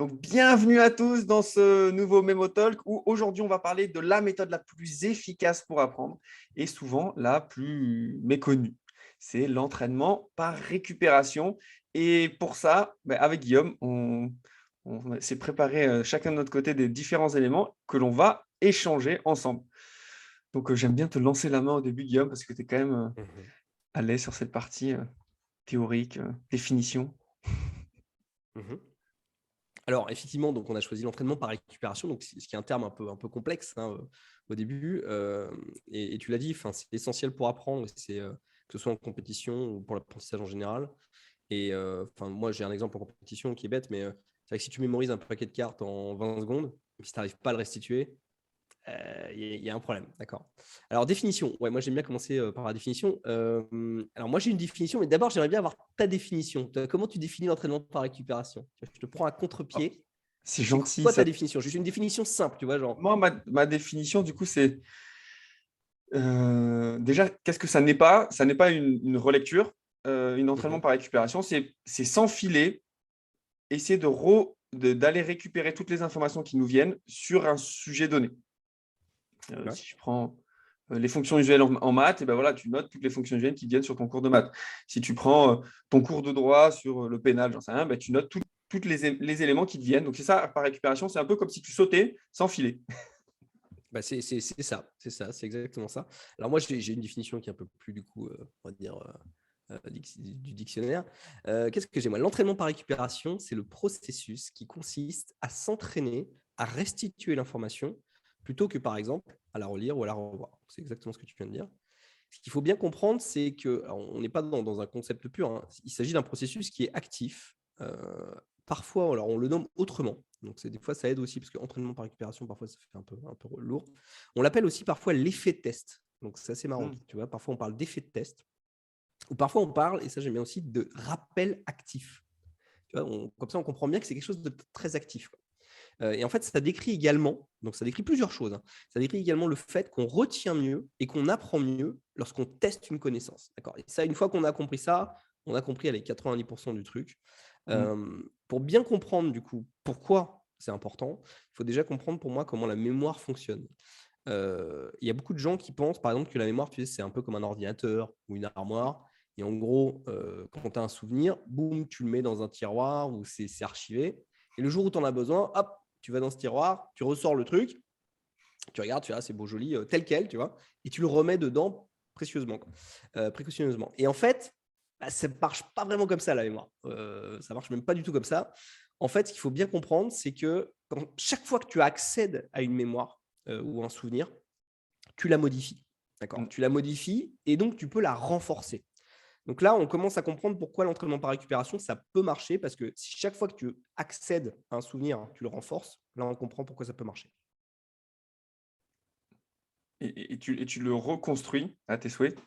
Donc, bienvenue à tous dans ce nouveau Memo Talk où aujourd'hui on va parler de la méthode la plus efficace pour apprendre et souvent la plus méconnue. C'est l'entraînement par récupération. Et pour ça, avec Guillaume, on s'est préparé chacun de notre côté des différents éléments que l'on va échanger ensemble. Donc, j'aime bien te lancer la main au début, Guillaume, parce que tu es quand même à l'aise sur cette partie théorique, définition. Alors, effectivement, donc on a choisi l'entraînement par récupération, donc ce qui est un terme un peu complexe au début. Et tu l'as dit, c'est essentiel pour apprendre, que ce soit en compétition ou pour l'apprentissage en général. Et moi, j'ai un exemple en compétition qui est bête, mais c'est vrai que si tu mémorises un paquet de cartes en 20 secondes, si tu n'arrives pas à le restituer, il y a un problème, d'accord. Alors, définition. Ouais, moi, j'aime bien commencer par la définition. Alors, moi, j'ai une définition, mais d'abord, j'aimerais bien avoir ta définition. Comment tu définis l'entraînement par récupération? Je te prends à contre-pied. C'est C'est gentil. quoi ta définition? Juste une définition simple, tu vois, genre. Moi, ma définition, du coup, c'est déjà, qu'est-ce que ça n'est pas? Ça n'est pas une relecture, une entraînement par récupération. C'est s'enfiler, essayer d'aller récupérer toutes les informations qui nous viennent sur un sujet donné. Ouais. Si je prends les fonctions usuelles en maths, et ben voilà, tu notes toutes les fonctions usuelles qui viennent sur ton cours de maths. Si tu prends ton cours de droit sur le pénal, j'en sais rien, ben, tu notes tous les éléments qui te viennent. Donc, c'est ça, par récupération, c'est un peu comme si tu sautais sans filer. C'est ça, c'est exactement ça. Alors moi, j'ai une définition qui est un peu plus, du coup, on va dire, du dictionnaire. Qu'est-ce que j'ai moi? L'entraînement par récupération, c'est le processus qui consiste à s'entraîner à restituer l'information plutôt que, par exemple, à la relire ou à la revoir. C'est exactement ce que tu viens de dire. Ce qu'il faut bien comprendre, c'est qu'on n'est pas dans un concept pur, hein. Il s'agit d'un processus qui est actif. Parfois, alors on le nomme autrement. Donc, des fois, ça aide aussi parce qu'entraînement par récupération, parfois, ça fait un peu lourd. On l'appelle aussi parfois l'effet de test. Donc, c'est assez marrant. Tu vois, parfois, on parle d'effet de test. Ou parfois, on parle, et ça, j'aime bien aussi, de rappel actif. Tu vois, comme ça, on comprend bien que c'est quelque chose de très actif, quoi. Et en fait, ça décrit également, donc ça décrit plusieurs choses, hein. Ça décrit également le fait qu'on retient mieux et qu'on apprend mieux lorsqu'on teste une connaissance. D'accord. Et ça, une fois qu'on a compris ça, on a compris les 90% du truc. Pour bien comprendre, du coup, pourquoi c'est important, il faut déjà comprendre pour moi comment la mémoire fonctionne. Il y a beaucoup de gens qui pensent, par exemple, que la mémoire, tu sais, c'est un peu comme un ordinateur ou une armoire. Et en gros, quand tu as un souvenir, boum, tu le mets dans un tiroir où c'est archivé. Et le jour où tu en as besoin, hop, tu vas dans ce tiroir, tu ressors le truc, tu regardes, tu vois, c'est beau, joli, tel quel, tu vois, et tu le remets dedans précautionneusement. Et en fait, ça ne marche pas vraiment comme ça, la mémoire. Ça ne marche même pas du tout comme ça. En fait, ce qu'il faut bien comprendre, c'est que chaque fois que tu accèdes à une mémoire ou un souvenir, tu la modifies. D'accord. Tu la modifies et donc tu peux la renforcer. Donc là, on commence à comprendre pourquoi l'entraînement par récupération, ça peut marcher, parce que si chaque fois que tu accèdes à un souvenir, tu le renforces, là, on comprend pourquoi ça peut marcher. Et tu le reconstruis à tes souhaits.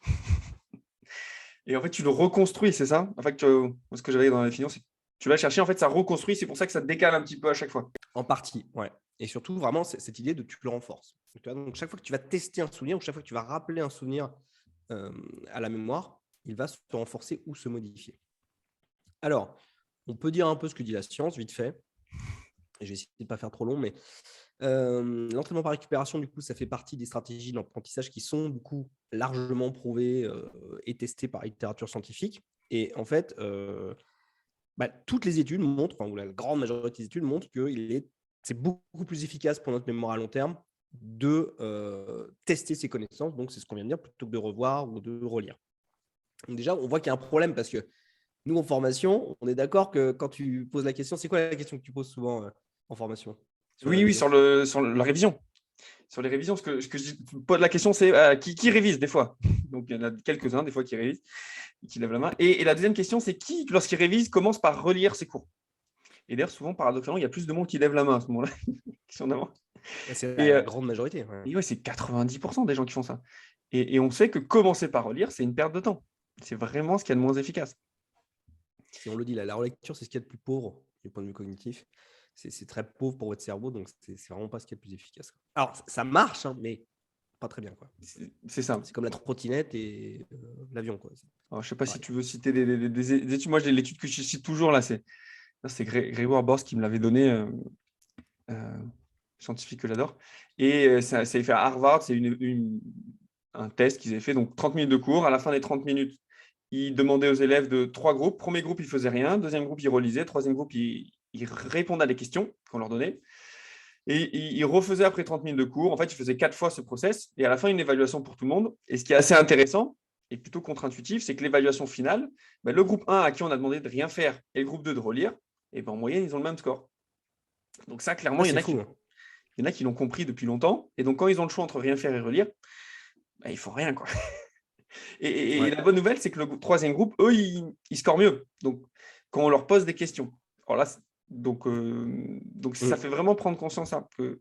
Et en fait, tu le reconstruis, c'est ça? En fait, ce que j'avais dans la définition, c'est que tu vas chercher, en fait, ça reconstruit, c'est pour ça que ça te décale un petit peu à chaque fois. En partie, ouais. Et surtout, vraiment, cette idée de tu le renforces. Donc, chaque fois que tu vas tester un souvenir ou chaque fois que tu vas rappeler un souvenir à la mémoire, il va se renforcer ou se modifier. Alors, on peut dire un peu ce que dit la science, vite fait. Et je vais essayer de ne pas faire trop long, mais l'entraînement par récupération, du coup, ça fait partie des stratégies d'apprentissage qui sont, du coup, largement prouvées et testées par la littérature scientifique. Et en fait, toutes les études montrent, ou la grande majorité des études montrent que c'est beaucoup plus efficace pour notre mémoire à long terme de tester ses connaissances. Donc, c'est ce qu'on vient de dire, plutôt que de revoir ou de relire. Donc déjà, on voit qu'il y a un problème parce que nous, en formation, on est d'accord que quand tu poses la question, c'est quoi la question que tu poses souvent en formation sur les Oui, révisions? sur la révision. Sur les révisions, ce que je pose la question, c'est qui révise des fois? Donc, il y en a quelques-uns, des fois, qui révisent, qui lèvent la main. Et la deuxième question, c'est qui, lorsqu'il révise, commence par relire ses cours? Et d'ailleurs, souvent, paradoxalement, il y a plus de monde qui lève la main à ce moment-là, qui sont d'avant. C'est Et, la grande majorité. Ouais. et ouais, c'est 90% des gens qui font ça. Et on sait que commencer par relire, c'est une perte de temps. C'est vraiment ce qu'il y a de moins efficace. Si on le dit, la relecture, c'est ce qu'il y a de plus pauvre du point de vue cognitif. C'est très pauvre pour votre cerveau, donc c'est vraiment pas ce qui est le plus efficace, quoi. Alors, ça marche, hein, mais pas très bien, quoi. C'est ça. C'est comme la trottinette et l'avion, quoi. Alors, je ne sais pas si Pareil. tu veux citer des études. Moi, l'étude que je cite toujours, là, c'est C'est Grégoire Borst qui me l'avait donné, scientifique que j'adore. Et ça est fait à Harvard, c'est un test qu'ils avaient fait, donc 30 minutes de cours. À la fin des 30 minutes, ils demandaient aux élèves de 3 groupes. Premier groupe, ils ne faisaient rien. Deuxième groupe, ils relisaient. Troisième groupe, ils répondaient à des questions qu'on leur donnait. Et ils refaisaient après 30 minutes de cours. En fait, ils faisaient 4 fois ce process. Et à la fin, une évaluation pour tout le monde. Et ce qui est assez intéressant et plutôt contre-intuitif, c'est que l'évaluation finale, le groupe 1 à qui on a demandé de rien faire et le groupe 2 de relire, et en moyenne, ils ont le même score. Donc ça, clairement, Ah, il y en c'est a qui fou, hein. il y en a qui l'ont compris depuis longtemps. Et donc, quand ils ont le choix entre rien faire et relire, ils ne font rien, quoi. Et Ouais. la bonne nouvelle, c'est que le troisième groupe, eux, ils scorent mieux. Donc, quand on leur pose des questions. Alors là, donc ça Mm. fait vraiment prendre conscience que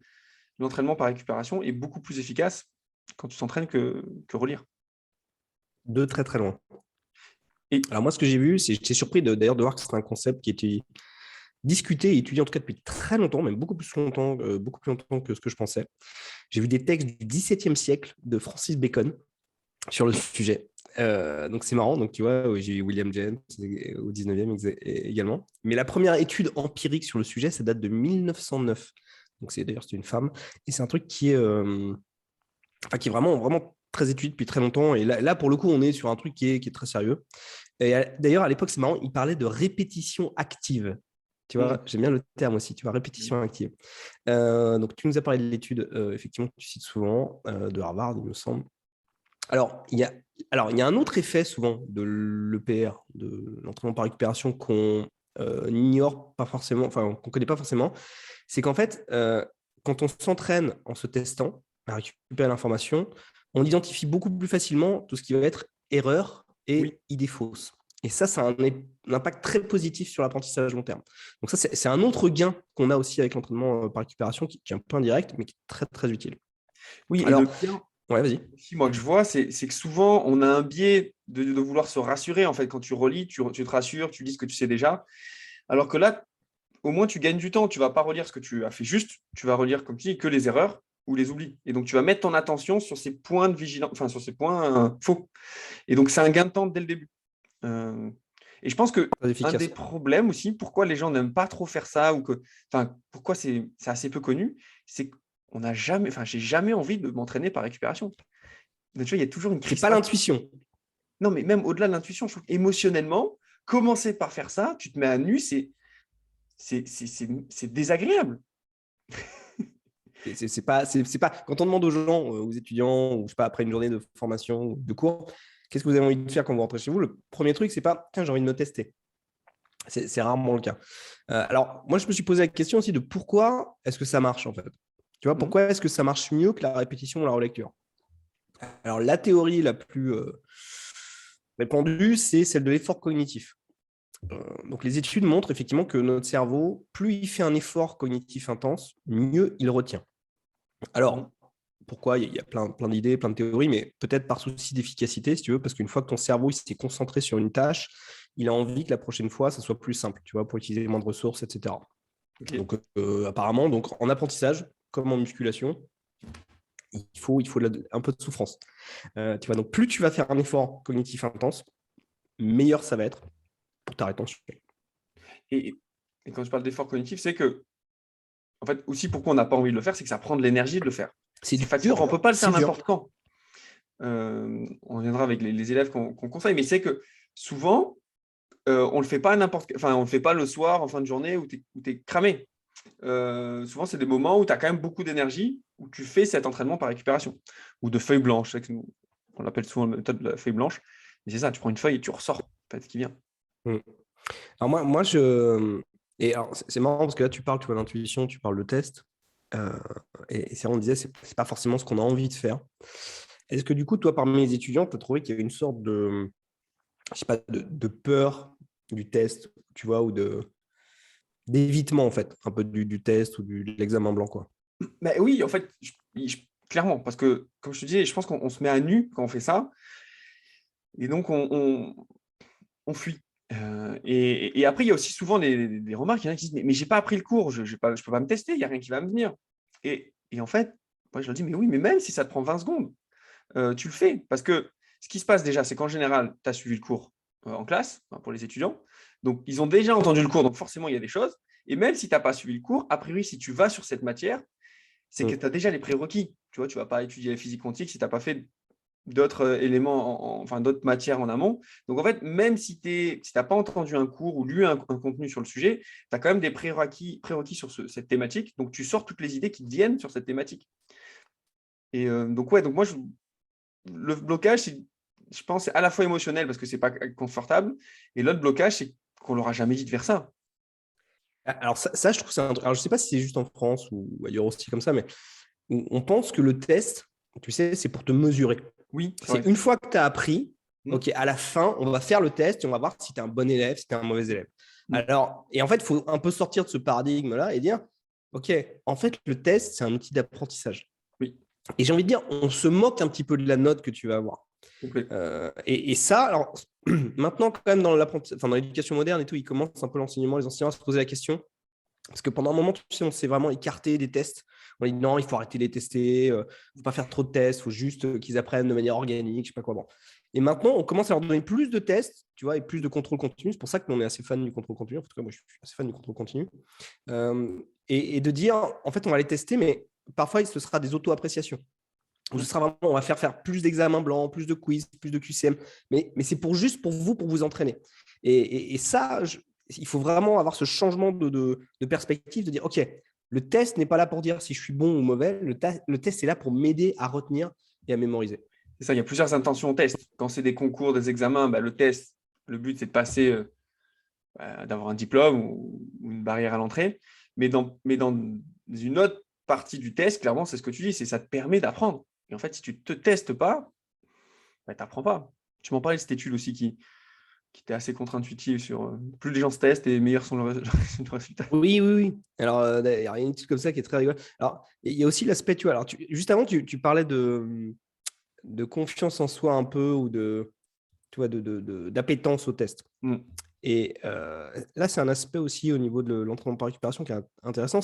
l'entraînement par récupération est beaucoup plus efficace quand tu t'entraînes que relire. De très très loin. Et Alors moi, ce que j'ai vu, j'étais surpris d'ailleurs de voir que c'est un concept qui était discuté et étudié en tout cas depuis très longtemps, même beaucoup plus longtemps que ce que je pensais. J'ai vu des textes du XVIIe siècle de Francis Bacon sur le sujet. Donc c'est marrant, donc tu vois, j'ai eu William James au 19e également. Mais la première étude empirique sur le sujet, ça date de 1909. Donc d'ailleurs, c'est une femme. Et c'est un truc qui est vraiment, vraiment très étudié depuis très longtemps. Et là, pour le coup, on est sur un truc qui est très sérieux. Et d'ailleurs, à l'époque, c'est marrant, il parlait de répétition active. Tu vois, j'aime bien le terme aussi, tu vois, répétition active. Donc, tu nous as parlé de l'étude, effectivement, que tu cites souvent, de Harvard, il me semble. Alors, il y a un autre effet souvent de l'EPR, de l'entraînement par récupération, qu'on ignore pas forcément, enfin, qu'on ne connaît pas forcément. C'est qu'en fait, quand on s'entraîne en se testant à récupérer l'information, on identifie beaucoup plus facilement tout ce qui va être erreur oui, et idée fausse. Et ça a un impact très positif sur l'apprentissage long terme. Donc ça, c'est un autre gain qu'on a aussi avec l'entraînement par récupération qui est un peu indirect, mais qui est très, très utile. oui, et Alors, le lien ouais, vas-y. aussi, moi, que je vois, c'est que souvent, on a un biais de vouloir se rassurer. En fait, quand tu relis, tu te rassures, tu dis ce que tu sais déjà. Alors que là, au moins, tu gagnes du temps. Tu ne vas pas relire ce que tu as fait juste. Tu vas relire, comme tu dis, que les erreurs ou les oublis. Et donc, tu vas mettre ton attention sur ces points de vigilance, enfin, sur ces points faux. Et donc, c'est un gain de temps dès le début. Euh, et je pense que Très un des efficace. problèmes aussi, pourquoi les gens n'aiment pas trop faire ça, ou enfin, pourquoi c'est assez peu connu, c'est qu'on n'a jamais, enfin, j'ai jamais envie de m'entraîner par récupération. Donc, tu vois, il y a toujours une C'est pas crispation. l'intuition. Non, mais même au-delà de l'intuition, je trouve émotionnellement, commencer par faire ça, tu te mets à nu, c'est désagréable. C'est pas quand on demande aux gens, aux étudiants, ou je sais pas, après une journée de formation ou de cours, qu'est-ce que vous avez envie de faire quand vous rentrez chez vous? Le premier truc, c'est pas, tiens, j'ai envie de me tester. C'est rarement le cas. Alors, moi, je me suis posé la question aussi de pourquoi est-ce que ça marche en fait. Tu vois, Mhm. pourquoi est-ce que ça marche mieux que la répétition ou la relecture? Alors, la théorie la plus répandue, c'est celle de l'effort cognitif. Donc, les études montrent effectivement que notre cerveau, plus il fait un effort cognitif intense, mieux il retient. Mhm. Alors, pourquoi? Il y a plein d'idées, plein de théories, mais peut-être par souci d'efficacité, si tu veux, parce qu'une fois que ton cerveau s'est concentré sur une tâche, il a envie que la prochaine fois, ça soit plus simple, tu vois, pour utiliser moins de ressources, etc. Ok. Donc, apparemment, donc, en apprentissage, comme en musculation, il faut un peu de souffrance. Tu vois, donc, plus tu vas faire un effort cognitif intense, meilleur ça va être pour ta rétention. Et, et quand je parle d'effort cognitif, c'est que, en fait, aussi pourquoi on n'a pas envie de le faire, c'est que ça prend de l'énergie de le faire. C'est C'est fatigant, on ne dur, peut pas le faire c'est dur. n'importe quand. On viendra avec les élèves qu'on conseille, mais c'est que souvent, on ne le fait pas on le fait pas le soir en fin de journée où tu es cramé. Souvent, c'est des moments où tu as quand même beaucoup d'énergie, où tu fais cet entraînement par récupération, ou de feuille blanche. On l'appelle souvent la méthode de la feuille blanche. Mais c'est ça, tu prends une feuille et tu ressors en fait, ce qui vient. Mm. Alors moi et alors, c'est marrant parce que là, tu parles, tu vois, d'intuition, tu parles de test. Euh, et c'est vrai, on disait, c'est pas forcément ce qu'on a envie de faire. Est-ce que du coup, toi, parmi les étudiants, tu as trouvé qu'il y avait une sorte je sais pas, de peur du test, tu vois, ou d'évitement, en fait, un peu du test ou de l'examen blanc, quoi. Mais oui, en fait, clairement, parce que, comme je te disais, je pense qu'on se met à nu quand on fait ça, et donc on fuit. Et après, il y a aussi souvent des remarques, il y en a qui disent, mais j'ai pas appris le cours, je ne peux pas me tester, il n'y a rien qui va me venir. Et en fait, moi je leur dis, mais oui, mais même si ça te prend 20 secondes, tu le fais. Parce que ce qui se passe déjà, c'est qu'en général, tu as suivi le cours. en classe, enfin, pour les étudiants. Donc, ils ont déjà entendu le cours, donc forcément, il y a des choses. Et même si tu n'as pas suivi le cours, a priori, si tu vas sur cette matière, c'est que tu as déjà les prérequis. Tu vois, tu ne vas pas étudier la physique quantique si tu n'as pas fait d'autres éléments, enfin d'autres matières en amont. Donc, en fait, même si tu n'as pas entendu un cours ou lu un contenu sur le sujet, tu as quand même des prérequis sur cette thématique. Donc, tu sors toutes les idées qui te viennent sur cette thématique. Et donc, moi, le blocage, je pense, c'est à la fois émotionnel parce que c'est pas confortable. Et l'autre blocage, c'est qu'on leur a jamais dit de faire ça. Alors ça, je trouve ça. Alors je sais pas si c'est juste en France ou ailleurs aussi comme ça, mais on pense que le test, tu sais, c'est pour te mesurer. Oui, C'est une fois que tu as appris, Mmh. ok, à la fin, on va faire le test et on va voir si tu es un bon élève, si tu es un mauvais élève. Mmh. Alors, et en fait, il faut un peu sortir de ce paradigme-là et dire, ok, en fait, le test, c'est un outil d'apprentissage. Oui. Et j'ai envie de dire, on se moque un petit peu de la note que tu vas avoir. Okay. Et ça, alors, maintenant, quand même, dans l'éducation moderne et tout, ils commencent un peu l'enseignement, les enseignants à se poser la question. Parce que pendant un moment, tu sais, on s'est vraiment écarté des tests. On a dit non, il faut arrêter les tester, il ne faut pas faire trop de tests, il faut juste qu'ils apprennent de manière organique, je ne sais pas quoi. Bon. Et maintenant, on commence à leur donner plus de tests, tu vois, et plus de contrôle continu. C'est pour ça que nous, on est assez fan du contrôle continu. En tout cas, moi, je suis assez fan du contrôle continu. Et de dire, en fait, on va les tester, mais parfois, ce sera des auto-appréciations. Où ce sera vraiment, on va faire plus d'examens blancs, plus de quiz, plus de QCM. Mais c'est juste pour vous entraîner. Et ça, il faut vraiment avoir ce changement de perspective, de dire, OK, le test n'est pas là pour dire si je suis bon ou mauvais. Le test est là pour m'aider à retenir et à mémoriser. C'est ça, il y a plusieurs intentions au test. Quand c'est des concours, des examens, le test, le but, c'est de passer, d'avoir un diplôme ou une barrière à l'entrée. Mais dans une autre partie du test, clairement, c'est ce que tu dis, c'est ça te permet d'apprendre. Et en fait, si tu ne te testes pas, tu n'apprends pas. Tu m'en parlais de cette étude aussi qui était assez contre-intuitive sur plus les gens se testent et meilleurs sont le résultat. Oui. Alors, il y a une étude comme ça qui est très rigolo. Alors, il y a aussi l'aspect, tu vois, alors, juste avant, tu parlais de confiance en soi un peu ou d'appétence au test. Mm. Et là, c'est un aspect aussi au niveau de l'entraînement par récupération qui est intéressant,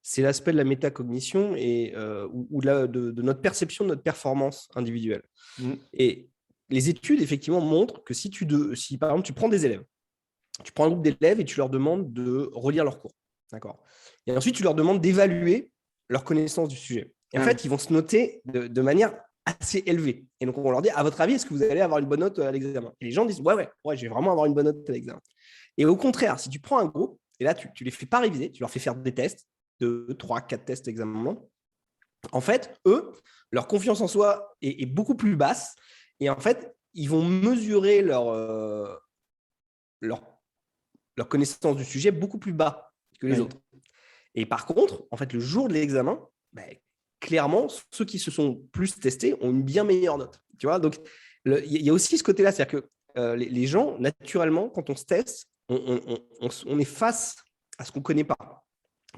c'est l'aspect de la métacognition et ou de notre perception de notre performance individuelle. Mm. Et les études, effectivement, montrent que si par exemple, tu prends des élèves, tu prends un groupe d'élèves et tu leur demandes de relire leur cours. D'accord. Et ensuite, tu leur demandes d'évaluer leur connaissance du sujet. Et en fait, ils vont se noter de manière assez élevée. Et donc, on leur dit, à votre avis, est-ce que vous allez avoir une bonne note à l'examen? Et les gens disent, ouais, je vais vraiment avoir une bonne note à l'examen. Et au contraire, si tu prends un groupe, et là, tu les fais pas réviser, tu leur fais faire des tests, 2, 3, 4 tests examen. En fait, eux, leur confiance en soi est beaucoup plus basse. Et en fait, ils vont mesurer leur connaissance du sujet beaucoup plus bas que les autres. Et par contre, en fait, le jour de l'examen, clairement, ceux qui se sont plus testés ont une bien meilleure note. Tu vois, donc il y a aussi ce côté-là, c'est-à-dire que les gens, naturellement, quand on se teste, on est face à ce qu'on ne connaît pas.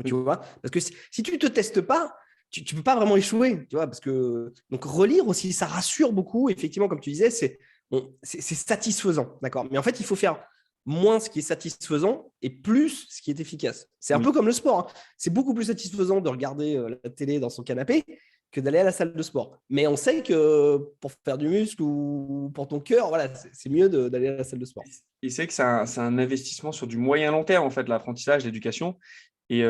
Tu vois, parce que si tu ne te testes pas, tu ne peux pas vraiment échouer. Tu vois, parce que donc relire aussi, ça rassure beaucoup. Effectivement, comme tu disais, c'est satisfaisant. D'accord. Mais en fait, il faut faire moins ce qui est satisfaisant et plus ce qui est efficace. C'est un peu comme le sport. Hein. C'est beaucoup plus satisfaisant de regarder la télé dans son canapé que d'aller à la salle de sport. Mais on sait que pour faire du muscle ou pour ton cœur, voilà, c'est mieux d'aller à la salle de sport. Et c'est que c'est un investissement sur du moyen long terme, en fait, l'apprentissage, l'éducation. Et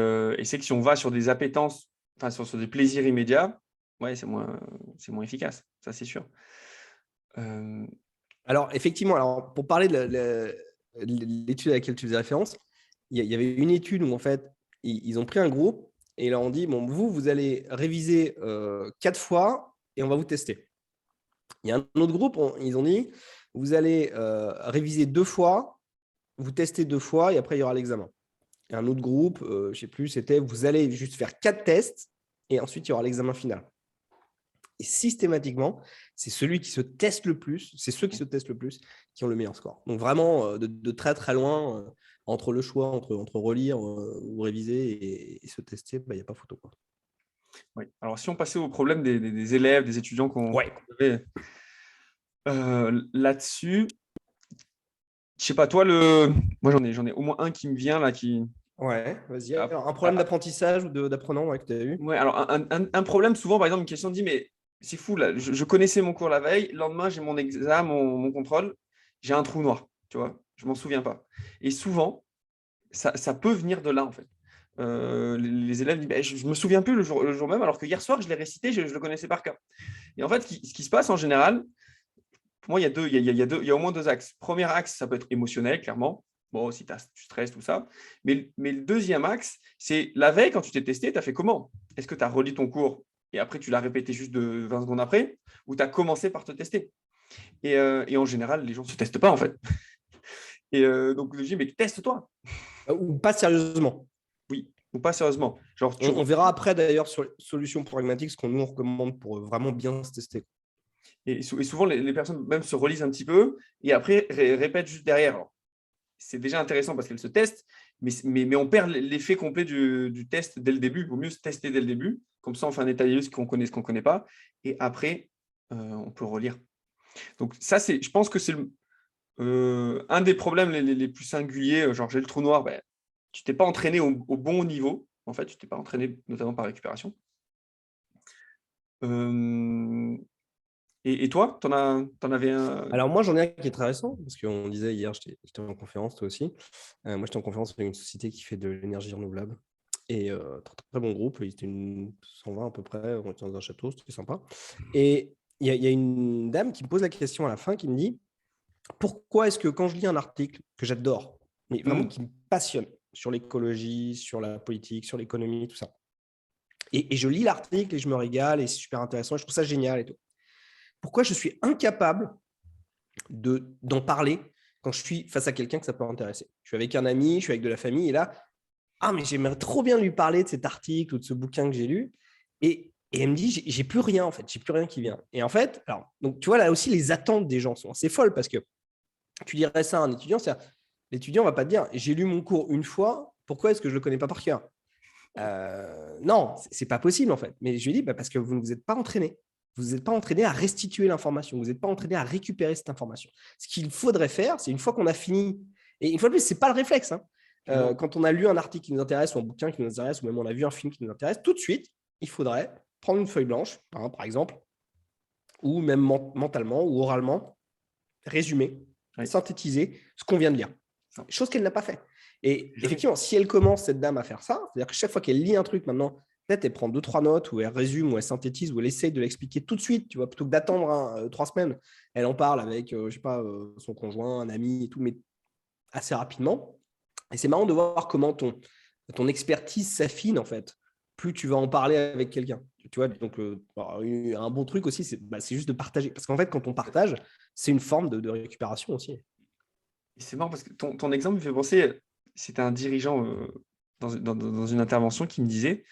c'est que si on va sur des appétences, enfin sur des plaisirs immédiats, ouais, c'est moins efficace, ça c'est sûr. Alors, effectivement, pour parler de l'étude à laquelle tu faisais référence, il y avait une étude où, en fait, ils ont pris un groupe et ils leur ont dit, bon, vous allez réviser 4 fois et on va vous tester. Il y a un autre groupe, ils ont dit, vous allez réviser 2 fois, vous testez 2 fois et après, il y aura l'examen. Et un autre groupe, je ne sais plus, c'était, vous allez juste faire 4 tests et ensuite, il y aura l'examen final. Et systématiquement, c'est celui qui se teste le plus, c'est ceux qui se testent le plus qui ont le meilleur score. Donc vraiment, de très très loin, entre le choix, entre relire ou réviser et se tester, il n'y a pas photo. Quoi. Oui. Alors si on passait au problème des élèves, des étudiants qu'on avait là-dessus, je sais pas, toi, moi j'en ai au moins un qui me vient là, qui… Ouais, vas-y. Alors, un problème d'apprentissage ou d'apprenant que tu as eu? Ouais, alors un problème, souvent, par exemple, une question dit, mais c'est fou, là, je connaissais mon cours la veille, le lendemain, j'ai mon examen, mon contrôle, j'ai un trou noir, tu vois, je m'en souviens pas. Et souvent, ça peut venir de là, en fait. Les élèves disent, bah, je ne me souviens plus le jour même, alors que hier soir, je l'ai récité, je le connaissais par cœur. Et en fait, ce qui se passe en général, pour moi, il y a au moins deux axes. Premier axe, ça peut être émotionnel, clairement. Bon, si tu stresses, tout ça. Mais le deuxième axe, c'est la veille, quand tu t'es testé, tu as fait comment? Est-ce que tu as relu ton cours et après tu l'as répété juste de 20 secondes après, ou tu as commencé par te tester? Et en général, les gens ne se testent pas, en fait. Donc, je dis, mais teste-toi. Ou pas sérieusement. Oui, ou pas sérieusement. Genre, On verra après d'ailleurs sur les solutions pragmatiques ce qu'on nous recommande pour vraiment bien se tester. et souvent, les personnes même se relisent un petit peu et après répètent juste derrière. Alors, c'est déjà intéressant parce qu'elles se testent, mais on perd l'effet complet du test dès le début. Il vaut mieux se tester dès le début. Comme ça, on fait un état des lieux, ce qu'on connaît, ce qu'on ne connaît pas. Et après, on peut relire. Donc ça, je pense que c'est un des problèmes les plus singuliers. Genre, j'ai le trou noir, ben, tu ne t'es pas entraîné au bon niveau. En fait, tu ne t'es pas entraîné notamment par récupération. Euh, et toi, tu en avais un? Alors moi, j'en ai un qui est très récent, parce qu'on disait hier, j'étais en conférence, toi aussi. Moi, j'étais en conférence avec une société qui fait de l'énergie renouvelable. Et très, très bon groupe, il était 120 à peu près, on était dans un château, c'était sympa. Et il y a une dame qui me pose la question à la fin, qui me dit, pourquoi est-ce que quand je lis un article que j'adore, mais vraiment qui me passionne, sur l'écologie, sur la politique, sur l'économie, tout ça, et je lis l'article et je me régale, et c'est super intéressant, et je trouve ça génial et tout. Pourquoi je suis incapable d'en parler quand je suis face à quelqu'un que ça peut intéresser? Je suis avec un ami, je suis avec de la famille, et là, mais j'aimerais trop bien lui parler de cet article ou de ce bouquin que j'ai lu. Et elle me dit, j'ai plus rien, en fait, j'ai plus rien qui vient. Et en fait, alors, donc, tu vois, là aussi, les attentes des gens sont assez folles, parce que tu dirais ça à un étudiant, l'étudiant ne va pas te dire, j'ai lu mon cours une fois, pourquoi est-ce que je ne le connais pas par cœur? Non, c'est pas possible, en fait. Mais je lui dis, parce que vous ne vous êtes pas entraîné. Vous n'êtes pas entraîné à restituer l'information. Vous n'êtes pas entraîné à récupérer cette information. Ce qu'il faudrait faire, c'est une fois qu'on a fini, et une fois de plus, ce n'est pas le réflexe. Quand on a lu un article qui nous intéresse, ou un bouquin qui nous intéresse, ou même on a vu un film qui nous intéresse, tout de suite, il faudrait prendre une feuille blanche, par exemple, ou même mentalement ou oralement, résumer, synthétiser ce qu'on vient de lire. Chose qu'elle n'a pas fait. Et effectivement, si elle commence, cette dame, à faire ça, c'est-à-dire que chaque fois qu'elle lit un truc maintenant, peut-être elle prend 2-3 notes, ou elle résume, ou elle synthétise, ou elle essaye de l'expliquer tout de suite, tu vois, plutôt que d'attendre 3 semaines. Elle en parle avec, je sais pas, son conjoint, un ami et tout, mais assez rapidement. Et c'est marrant de voir comment ton expertise s'affine, en fait, plus tu vas en parler avec quelqu'un. Tu vois, donc un bon truc aussi, c'est juste de partager. Parce qu'en fait, quand on partage, c'est une forme de récupération aussi. Et c'est marrant parce que ton exemple me fait penser, c'était un dirigeant dans une intervention qui me disait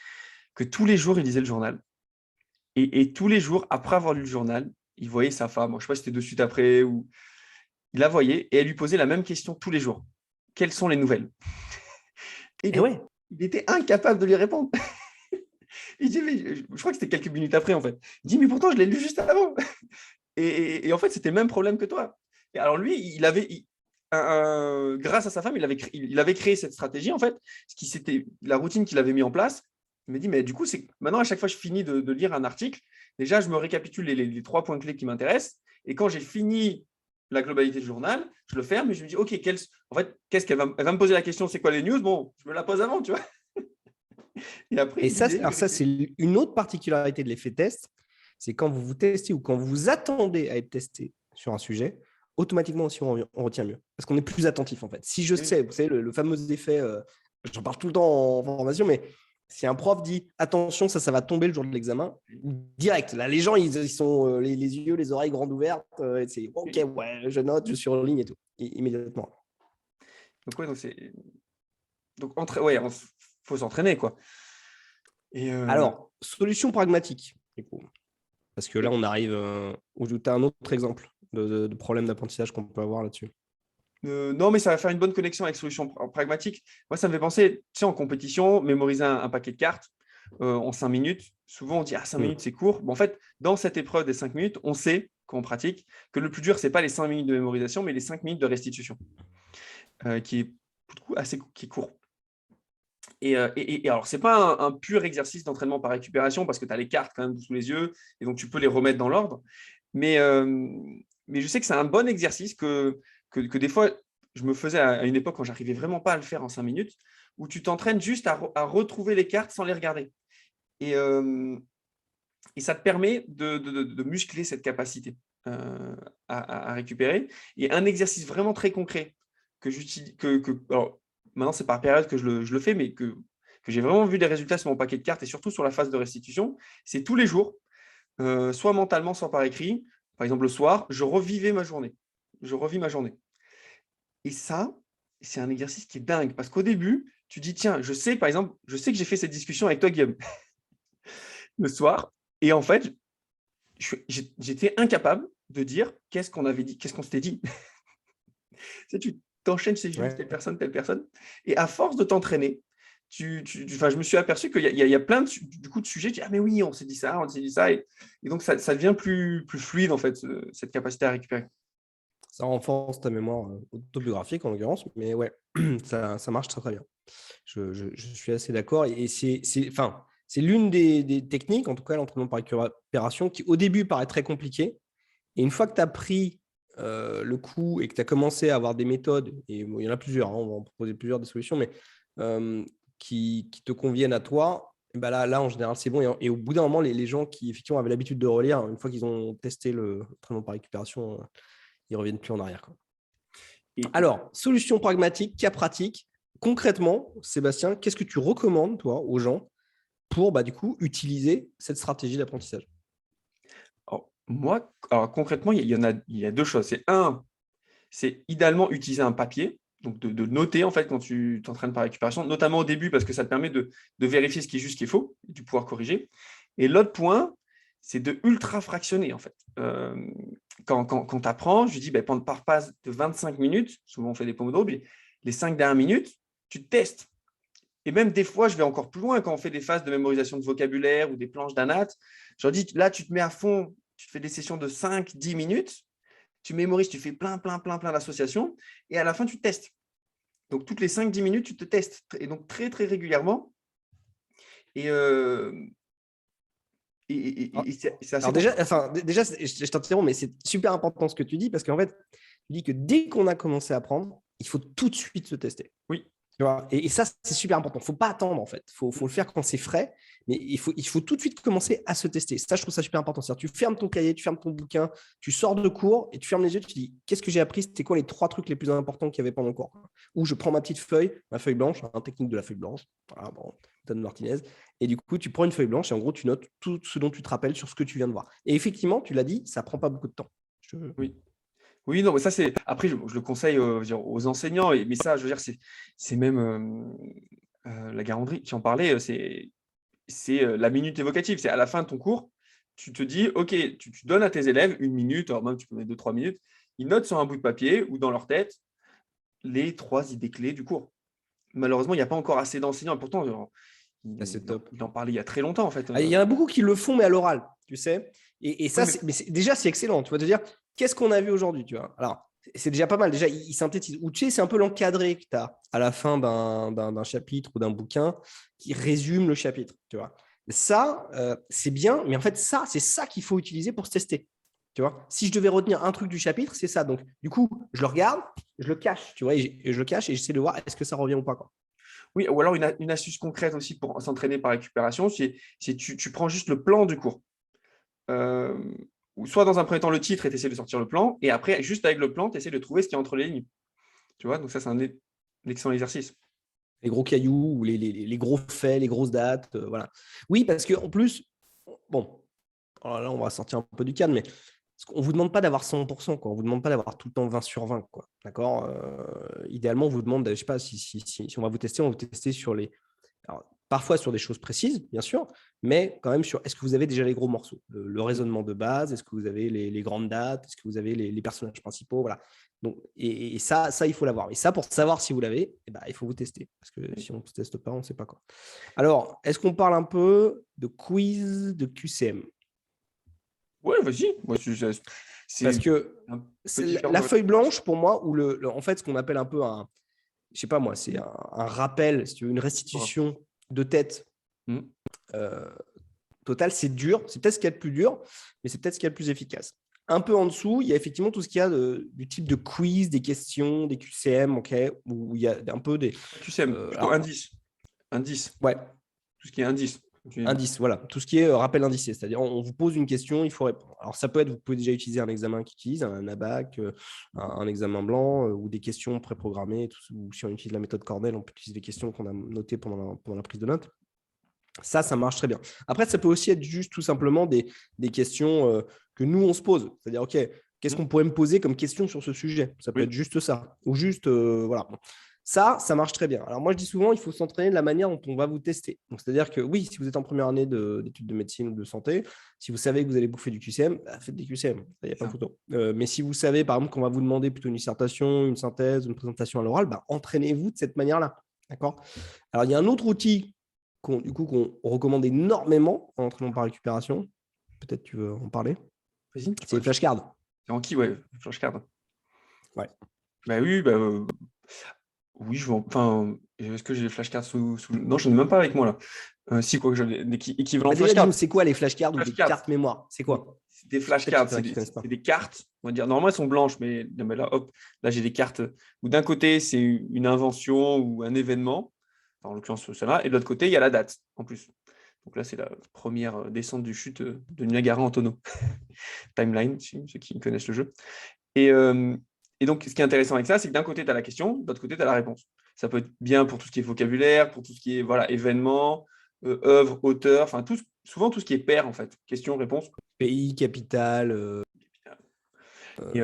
que tous les jours, il lisait le journal. Et tous les jours, après avoir lu le journal, il voyait sa femme, je ne sais pas si c'était de suite après, ou il la voyait, et elle lui posait la même question tous les jours. Quelles sont les nouvelles? Et ouais. il était incapable de lui répondre. Il dit, mais je crois que c'était quelques minutes après, en fait. Il dit, mais pourtant, je l'ai lu juste avant. Et en fait, c'était le même problème que toi. Et alors lui, grâce à sa femme, il avait créé cette stratégie, en fait, c'était la routine qu'il avait mis en place. Il me dit, mais du coup, maintenant, à chaque fois que je finis de lire un article, déjà, je me récapitule les 3 points clés qui m'intéressent. Et quand j'ai fini la globalité du journal, je le ferme et je me dis, OK, en fait, qu'est-ce qu'elle va, elle va me poser la question, c'est quoi les news? Bon, je me la pose avant, tu vois. Et après, Et ça, c'est une autre particularité de l'effet test, c'est quand vous vous testez ou quand vous vous attendez à être testé sur un sujet, automatiquement aussi on retient mieux, parce qu'on est plus attentif en fait. Si je sais, vous savez, le fameux effet, j'en parle tout le temps en formation, mais si un prof dit attention, ça va tomber le jour de l'examen, direct, là les gens ils sont les yeux, les oreilles grandes ouvertes, c'est OK, ouais, je note, je suis en ligne et tout, immédiatement. Donc, ouais, faut s'entraîner, quoi. Alors, solution pragmatique, du coup. Parce que là, on arrive où tu as un autre exemple de problème d'apprentissage qu'on peut avoir là-dessus. Non, mais ça va faire une bonne connexion avec solution pragmatique. Moi, ça me fait penser, tu sais, en compétition, mémoriser un paquet de cartes en 5 minutes. Souvent, on dit, 5 minutes, c'est court. Bon, en fait, dans cette épreuve des 5 minutes, on sait, quand on pratique, que le plus dur, ce n'est pas les 5 minutes de mémorisation, mais les 5 minutes de restitution, qui est qui est court. Et alors, ce n'est pas un pur exercice d'entraînement par récupération parce que tu as les cartes quand même sous les yeux et donc tu peux les remettre dans l'ordre. Mais je sais que c'est un bon exercice que que des fois, je me faisais à une époque quand j'arrivais vraiment pas à le faire en 5 minutes, où tu t'entraînes juste à retrouver les cartes sans les regarder. Et, et ça te permet de muscler cette capacité à récupérer. Et un exercice vraiment très concret que j'utilise, alors, maintenant c'est par période que je le fais, mais que j'ai vraiment vu des résultats sur mon paquet de cartes et surtout sur la phase de restitution, c'est tous les jours, soit mentalement, soit par écrit. Par exemple, le soir, je revivais ma journée. Je revis ma journée. Et ça, c'est un exercice qui est dingue parce qu'au début, tu dis, tiens, je sais, par exemple, je sais que j'ai fait cette discussion avec toi, Guillaume, le soir. Et en fait, j'étais incapable de dire qu'est-ce qu'on avait dit, qu'est-ce qu'on s'était dit. Tu sais, tu t'enchaînes, c'est juste Ouais. telle personne. Et à force de t'entraîner, je me suis aperçu qu'il y a plein de sujets. Tu dis, ah, mais oui, on s'est dit ça, on s'est dit ça. Et donc, ça devient plus fluide, en fait, cette capacité à récupérer. Ça renforce ta mémoire autobiographique en l'occurrence, mais ouais, ça marche très très bien. Je suis assez d'accord. Et c'est l'une des techniques, en tout cas l'entraînement par récupération, qui au début paraît très compliqué. Et une fois que tu as pris le coup et que tu as commencé à avoir des méthodes, et bon, il y en a plusieurs, hein, on va en proposer plusieurs des solutions, mais qui te conviennent à toi, et ben là, en général, c'est bon. Et au bout d'un moment, les gens qui effectivement avaient l'habitude de relire, une fois qu'ils ont testé l'entraînement par récupération, ils ne reviennent plus en arrière, quoi. Et Alors, solution pragmatique, cas pratique. Concrètement, Sébastien, qu'est-ce que tu recommandes, toi, aux gens pour, du coup, utiliser cette stratégie d'apprentissage? alors, concrètement, il y a deux choses. C'est idéalement utiliser un papier, donc de noter en fait quand tu t'entraînes par récupération, notamment au début parce que ça te permet de vérifier ce qui est juste, ce qui est faux, et de pouvoir corriger. Et l'autre point, c'est de ultra fractionner en fait. Quand tu apprends, je dis par phase de 25 minutes, souvent on fait des pomodoro, mais les 5 dernières minutes, tu testes. Et même des fois, je vais encore plus loin quand on fait des phases de mémorisation de vocabulaire ou des planches d'anat. Je leur dis, là, tu te mets à fond, tu te fais des sessions de 5-10 minutes, tu mémorises, tu fais plein d'associations, et à la fin, tu testes. Donc, toutes les 5-10 minutes, tu te testes, et donc très, très régulièrement. Et, c'est assez Alors complet. déjà, je t'interromps, mais c'est super important ce que tu dis parce qu'en fait, tu dis que dès qu'on a commencé à apprendre, il faut tout de suite se tester. Oui. Tu vois, et ça, c'est super important. Il ne faut pas attendre, en fait. Il faut le faire quand c'est frais, mais il faut tout de suite commencer à se tester. Ça, je trouve ça super important. C'est-à-dire, tu fermes ton cahier, tu fermes ton bouquin, tu sors de cours et tu fermes les yeux, tu te dis, qu'est-ce que j'ai appris? C'était quoi les 3 trucs les plus importants qu'il y avait pendant le cours? Ou je prends ma petite feuille, ma feuille blanche, technique de la feuille blanche, voilà, bon, Dan Martinez, et du coup, tu prends une feuille blanche et en gros, tu notes tout ce dont tu te rappelles sur ce que tu viens de voir. Et effectivement, tu l'as dit, ça ne prend pas beaucoup de temps. Oui. Oui, non, mais ça, c'est. Après, je le conseille aux enseignants, mais ça, je veux dire, c'est même la Garandrie, tu en parlais, c'est la minute évocative. C'est à la fin de ton cours, tu te dis, OK, tu donnes à tes élèves 1 minute, alors même tu peux mettre 2-3 minutes, ils notent sur un bout de papier ou dans leur tête les 3 idées clés du cours. Malheureusement, il n'y a pas encore assez d'enseignants, et pourtant, genre, C'est top. il en parlait il y a très longtemps, en fait. Il y en a beaucoup qui le font, mais à l'oral, tu sais. Et Oui, ça, déjà, c'est excellent. Tu vas te dire, qu'est-ce qu'on a vu aujourd'hui, tu vois? Alors, c'est déjà pas mal. Déjà, il synthétise. Ou tu sais, c'est un peu l'encadré que tu as à la fin d'un chapitre ou d'un bouquin qui résume le chapitre, tu vois. Ça, c'est bien, mais en fait, c'est ça qu'il faut utiliser pour se tester. Tu vois, si je devais retenir un truc du chapitre, c'est ça. Donc, du coup, je le regarde, je le cache, tu vois, et je le cache et j'essaie de voir est-ce que ça revient ou pas, quoi. oui, ou alors une astuce concrète aussi pour s'entraîner par récupération, c'est tu prends juste le plan du cours. Euh, ou soit dans un premier temps le titre et tu essaies de sortir le plan, et après, juste avec le plan, tu essaies de trouver ce qu'il y a entre les lignes. Tu vois, donc ça, c'est un excellent exercice. Les gros cailloux ou les gros faits, les grosses dates. Voilà. Oui, parce qu'en plus, bon, alors là, on va sortir un peu du cadre, mais on ne vous demande pas d'avoir 100%, quoi. On ne vous demande pas d'avoir tout le temps 20 sur 20, quoi. D'accord. Idéalement, on vous demande, je ne sais pas, si on va vous tester, on va vous tester sur les. Alors, parfois sur des choses précises, bien sûr, mais quand même sur est-ce que vous avez déjà les gros morceaux, le raisonnement de base, est-ce que vous avez les grandes dates, est-ce que vous avez les personnages principaux, voilà. Donc, et ça, il faut l'avoir. Et ça, pour savoir si vous l'avez, il faut vous tester. Parce que si on ne se teste pas, on ne sait pas quoi. Alors, est-ce qu'on parle un peu de quiz de QCM? Ouais, vas-y. Moi, Parce c'est que un peu différent la de. feuille blanche, pour moi, ou en fait, ce qu'on appelle un peu je sais pas moi, c'est un rappel, si tu veux, une restitution de tête euh, totale, c'est dur. C'est peut-être ce qu'il y a de plus dur, mais c'est peut-être ce qu'il y a de plus efficace. un peu en dessous, il y a effectivement tout ce qu'il y a du type de quiz, des questions, des QCM, ok, où il y a un peu des… QCM, plutôt alors, indice. Indice. ouais, Tout ce qui est indice. indice, voilà. Tout ce qui est rappel indicé, c'est-à-dire on vous pose une question, il faut répondre. Alors ça peut être, vous pouvez déjà utiliser un examen qui utilise, un ABAC, un examen blanc, ou des questions préprogrammées, ou si on utilise la méthode Cornell, on peut utiliser des questions qu'on a notées pendant la prise de notes. Ça marche très bien. Après, ça peut aussi être juste tout simplement des questions que nous, on se pose. C'est-à-dire, OK, qu'est-ce qu'on pourrait me poser comme question sur ce sujet? Ça peut être juste ça. Ou juste, voilà. Ça marche très bien. Alors moi, je dis souvent, il faut s'entraîner de la manière dont on va vous tester. Donc, c'est-à-dire que oui, si vous êtes en première année d'études de médecine ou de santé, si vous savez que vous allez bouffer du QCM, faites des QCM. Il n'y a pas photo. Mais si vous savez, par exemple, qu'on va vous demander plutôt une dissertation, une synthèse, une présentation à l'oral, entraînez-vous de cette manière-là. D'accord? Alors, il y a un autre outil qu'on recommande énormément en entraînement par récupération. Peut-être tu veux en parler. Vas-y. C'est les flashcards. C'est en qui, ouais, flashcards. Ouais. Bah oui, oui, enfin, est-ce que j'ai les flashcards sous… Non, je n'en ai même pas avec moi là. Si, quoi que j'ai l'équivalent Déjà, flashcards. dis-nous, c'est quoi les flashcards ou des Flashcards. cartes mémoire? C'est quoi? C'est des flashcards, Peut-être qu'il y en a qui connaissent pas. c'est des cartes, on va dire. Normalement, elles sont blanches, mais là, hop, là, j'ai des cartes où d'un côté, c'est une invention ou un événement, en l'occurrence celle-là, et de l'autre côté, il y a la date en plus. Donc là, c'est la première descente du chute de Niagara en tonneau. Timeline, ceux qui connaissent le jeu. Et donc, ce qui est intéressant avec ça, c'est que d'un côté, tu as la question, de l'autre côté, tu as la réponse. Ça peut être bien pour tout ce qui est vocabulaire, pour tout ce qui est événement, œuvre, auteur, enfin, souvent tout ce qui est pair, en fait. Question, réponse. Pays, capitale, Et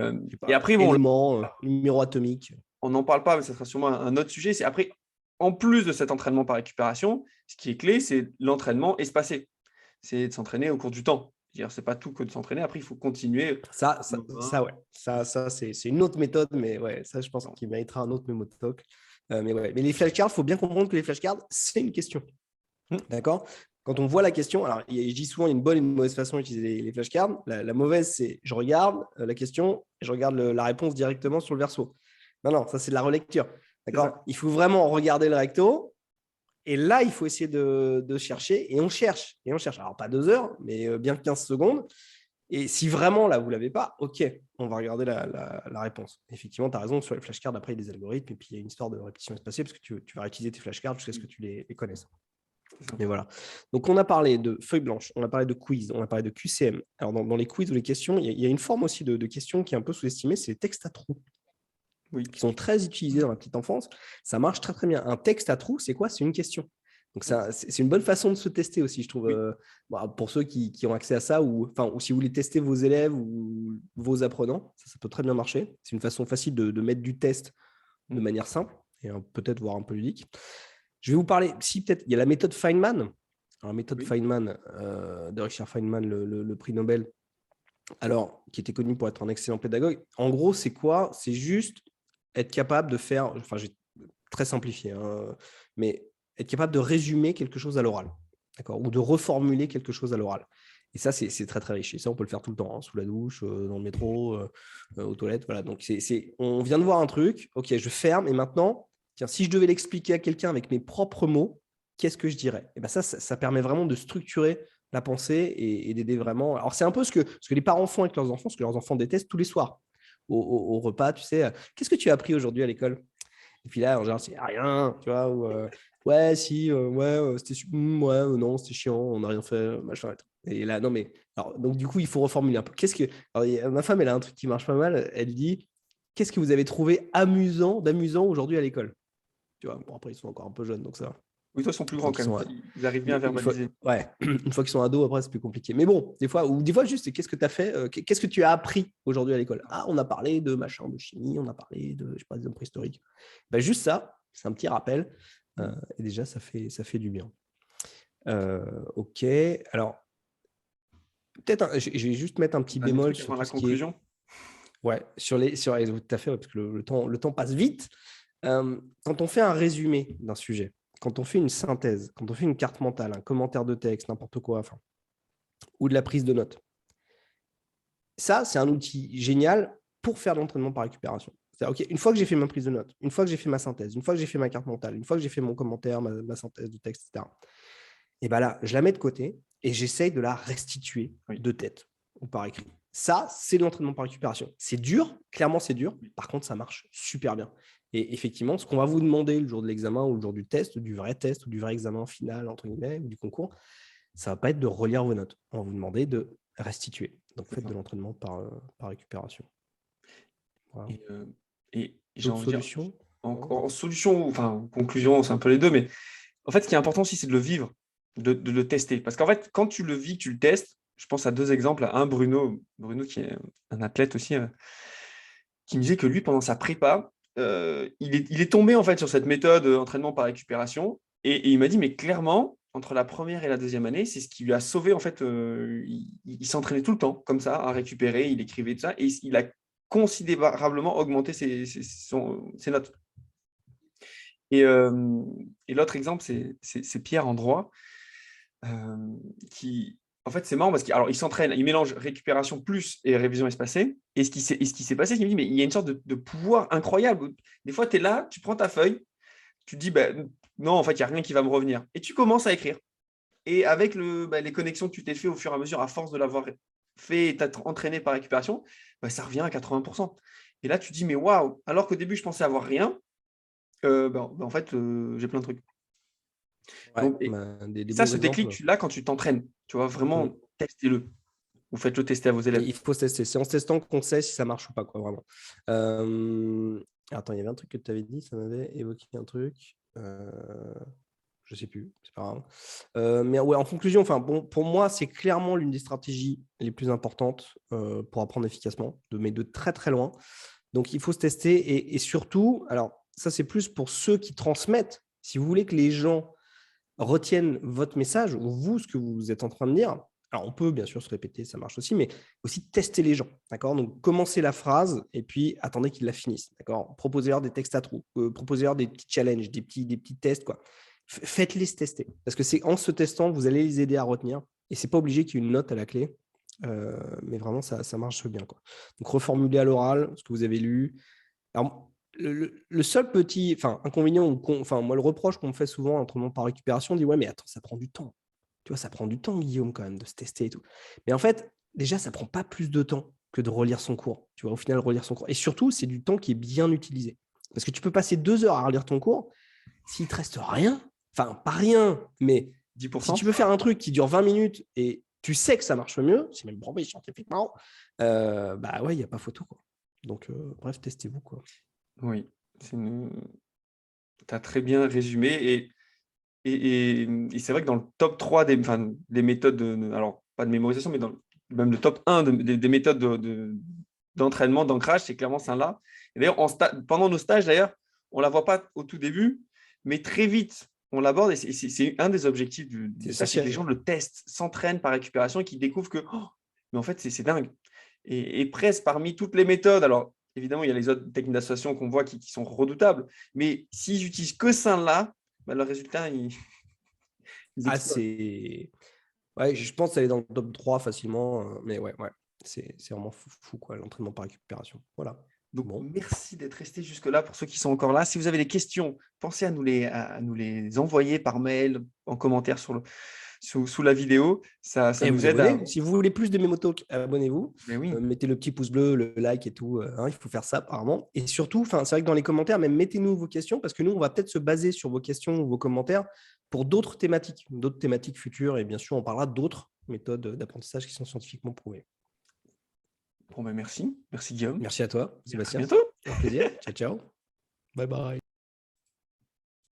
après, bon, élément, numéro atomique. on n'en parle pas, mais ça sera sûrement un autre sujet. C'est après, en plus de cet entraînement par récupération, ce qui est clé, c'est l'entraînement espacé. C'est de s'entraîner au cours du temps. C'est pas tout que de s'entraîner. Après, il faut continuer. Ouais. Ça c'est une autre méthode, mais ouais, ça, je pense qu'il méritera un autre mémo talk. Mais les flashcards, il faut bien comprendre que les flashcards, c'est une question. D'accord? Quand on voit la question, alors je dis souvent, il y a une bonne et une mauvaise façon d'utiliser les flashcards. La mauvaise, c'est je regarde la question et je regarde la réponse directement sur le verso. Non, ça, c'est de la relecture. D'accord? Il faut vraiment regarder le recto. Et là, il faut essayer de chercher. Et on cherche. Alors, pas 2 heures, mais bien 15 secondes. Et si vraiment, là, vous ne l'avez pas, OK, on va regarder la réponse. Effectivement, tu as raison, sur les flashcards, après, il y a des algorithmes. Et puis, il y a une histoire de répétition espacée parce que tu vas réutiliser tes flashcards jusqu'à ce que tu les connaisses. Mais voilà. Donc, on a parlé de feuilles blanches, on a parlé de quiz, on a parlé de QCM. Alors, dans les quiz ou les questions, il y a une forme aussi de questions qui est un peu sous-estimée, c'est les textes à trous. Oui. Qui sont très utilisés dans la petite enfance. Ça marche très, très bien. Un texte à trous, c'est quoi? C'est une question. Donc, c'est une bonne façon de se tester aussi, je trouve, pour ceux qui ont accès à ça, ou si vous voulez tester vos élèves ou vos apprenants, ça peut très bien marcher. C'est une façon facile de mettre du test de manière simple et peut-être voire un peu ludique. Je vais vous parler, peut-être, il y a la méthode Feynman. Alors, la méthode Feynman, de Richard Feynman, le prix Nobel, alors, qui était connu pour être un excellent pédagogue. En gros, c'est quoi? C'est juste être capable de faire, enfin, j'ai très simplifié, mais être capable de résumer quelque chose à l'oral, d'accord, ou de reformuler quelque chose à l'oral. Et ça, c'est très, très riche. Et ça, on peut le faire tout le temps, sous la douche, dans le métro, aux toilettes. Voilà. Donc, on vient de voir un truc. OK, je ferme. Et maintenant, tiens, si je devais l'expliquer à quelqu'un avec mes propres mots, qu'est-ce que je dirais? Et ben ça permet vraiment de structurer la pensée et d'aider vraiment. Alors, c'est un peu ce que les parents font avec leurs enfants, ce que leurs enfants détestent tous les soirs. Au repas, tu sais, qu'est-ce que tu as appris aujourd'hui à l'école? Et puis là, en général, c'est rien, tu vois, ou ouais, si, c'était ouais, non, c'était chiant, on n'a rien fait, machin. Et là, non, mais alors, donc du coup, il faut reformuler un peu. Alors, ma femme, elle a un truc qui marche pas mal. Elle dit, qu'est-ce que vous avez trouvé d'amusant aujourd'hui à l'école? Tu vois, bon, après, ils sont encore un peu jeunes, donc ça va. Oui, toi, ils sont plus grands quand même. Ils arrivent bien à verbaliser. Une fois qu'ils sont ados, après, c'est plus compliqué. Mais bon, des fois juste, c'est qu'est-ce que tu as fait, qu'est-ce que tu as appris aujourd'hui à l'école? Ah, on a parlé de machin, de chimie, on a parlé de, je sais pas, des hommes préhistoriques. Ben, juste ça, c'est un petit rappel. Et déjà, ça fait du bien. OK. Alors, peut-être, je vais juste mettre un petit bémol sur la conclusion. Ouais, tout à fait, parce que le temps passe vite. Quand on fait un résumé d'un sujet, quand on fait une synthèse, quand on fait une carte mentale, un commentaire de texte, n'importe quoi, ou de la prise de notes, ça, c'est un outil génial pour faire de l'entraînement par récupération. C'est-à-dire, OK, une fois que j'ai fait ma prise de notes, une fois que j'ai fait ma synthèse, une fois que j'ai fait ma carte mentale, une fois que j'ai fait mon commentaire, ma synthèse de texte, etc., et bien là, je la mets de côté et j'essaye de la restituer de tête ou par écrit. Ça, c'est l'entraînement par récupération. C'est dur, clairement, c'est dur. Par contre, ça marche super bien. Et effectivement, ce qu'on va vous demander le jour de l'examen ou le jour du test, du vrai test ou du vrai examen final, entre guillemets, ou du concours, ça ne va pas être de relire vos notes. On va vous demander de restituer. Donc, faites de l'entraînement par récupération. Voilà. Et j'ai D'autres envie de dire, solutions? en solution, enfin, en conclusion, c'est un peu les deux, mais en fait, ce qui est important aussi, c'est de le vivre, de le tester. Parce qu'en fait, quand tu le vis, tu le testes, je pense à 2 exemples. Un, Bruno qui est un athlète aussi, qui me disait que lui, pendant sa prépa, il est tombé en fait sur cette méthode entraînement par récupération. Et il m'a dit, mais clairement, entre la première et la deuxième année, c'est ce qui lui a sauvé. En fait, il s'entraînait tout le temps, comme ça, à récupérer, il écrivait tout ça, et il a considérablement augmenté ses notes. Et l'autre exemple, c'est Pierre en droit, qui, en fait, c'est marrant parce qu'il s'entraîne, il mélange récupération plus et révision espacée. Et ce qui s'est passé, c'est qu'il me dit, mais il y a une sorte de pouvoir incroyable. Des fois, tu es là, tu prends ta feuille, tu te dis, non, en fait, il n'y a rien qui va me revenir. Et tu commences à écrire. Et avec les connexions que tu t'es fait au fur et à mesure, à force de l'avoir fait et t'être entraîné par récupération, ça revient à 80%. Et là, tu te dis, mais waouh, alors qu'au début, je pensais avoir rien, en fait, j'ai plein de trucs. Ouais, Donc, des ça, bons ce déclic, exemples. tu l'as quand tu t'entraînes. Tu vois, vraiment, testez-le. Ou faites-le tester à vos élèves. Il faut tester. C'est en testant qu'on sait si ça marche ou pas, quoi, vraiment. Attends, il y avait un truc que tu avais dit, ça m'avait évoqué un truc. Je ne sais plus, c'est pas grave. Mais ouais, en conclusion, pour moi, c'est clairement l'une des stratégies les plus importantes pour apprendre efficacement, mais de très très loin. Donc, il faut se tester et surtout, alors ça, c'est plus pour ceux qui transmettent. Si vous voulez que les gens retiennent votre message ou vous, ce que vous êtes en train de dire, alors on peut bien sûr se répéter, ça marche aussi, mais aussi tester les gens. D'accord ? Donc, commencez la phrase et puis attendez qu'ils la finissent. D'accord ? Proposez-leur des textes à trous, proposez-leur des petits challenges, des petits tests, quoi. Faites-les se tester. Parce que c'est en se testant, vous allez les aider à retenir. Et ce n'est pas obligé qu'il y ait une note à la clé. Mais vraiment, ça marche bien, quoi. Donc, reformulez à l'oral ce que vous avez lu. Alors, le seul petit inconvénient, moi, le reproche qu'on me fait souvent, entraînement par récupération, on dit ouais, mais attends, ça prend du temps. Tu vois, ça prend du temps, Guillaume, quand même, de se tester et tout. Mais en fait, déjà, ça prend pas plus de temps que de relire son cours. Tu vois, au final, relire son cours. Et surtout, c'est du temps qui est bien utilisé. Parce que tu peux passer 2 heures à relire ton cours. S'il te reste rien, enfin, pas rien, mais 10%. si tu veux faire un truc qui dure 20 minutes et tu sais que ça marche mieux, c'est même prouvé scientifiquement, bah ouais, il n'y a pas photo, quoi. Donc, bref, testez-vous, quoi. Oui, tu as très bien résumé. Et c'est vrai que dans le top 3 des méthodes, alors pas de mémorisation, mais même le top 1 des méthodes d'entraînement, d'ancrage, c'est clairement celle-là. Et d'ailleurs, pendant nos stages, d'ailleurs, on ne la voit pas au tout début, mais très vite, on l'aborde. Et c'est un des objectifs du stage, c'est que les gens le testent, s'entraînent par récupération et qu'ils découvrent que, mais en fait, c'est dingue. Et presque parmi toutes les méthodes, alors évidemment, il y a les autres techniques d'association qu'on voit qui sont redoutables, mais s'ils n'utilisent que celle-là, le résultat, ils explosent. Ouais, je pense qu'elle est dans le top 3 facilement, mais ouais, c'est vraiment fou, quoi, l'entraînement par récupération. Voilà. Donc, Bon. merci d'être resté jusque-là pour ceux qui sont encore là. Si vous avez des questions, pensez à nous les envoyer par mail, en commentaire sous la vidéo. Ça Et nous vous aide abonnez. Si vous voulez plus de Memo Talk, abonnez-vous. Mais oui. Mettez le petit pouce bleu, le like et tout. Il faut faire ça apparemment. Et surtout, c'est vrai que dans les commentaires, même mettez-nous vos questions parce que nous, on va peut-être se baser sur vos questions ou vos commentaires pour d'autres thématiques futures. Et bien sûr, on parlera d'autres méthodes d'apprentissage qui sont scientifiquement prouvées. Bon, merci. Merci Guillaume. Merci à toi, Sébastien. Sébastien. À bientôt. Un plaisir. Ciao, ciao. Bye bye.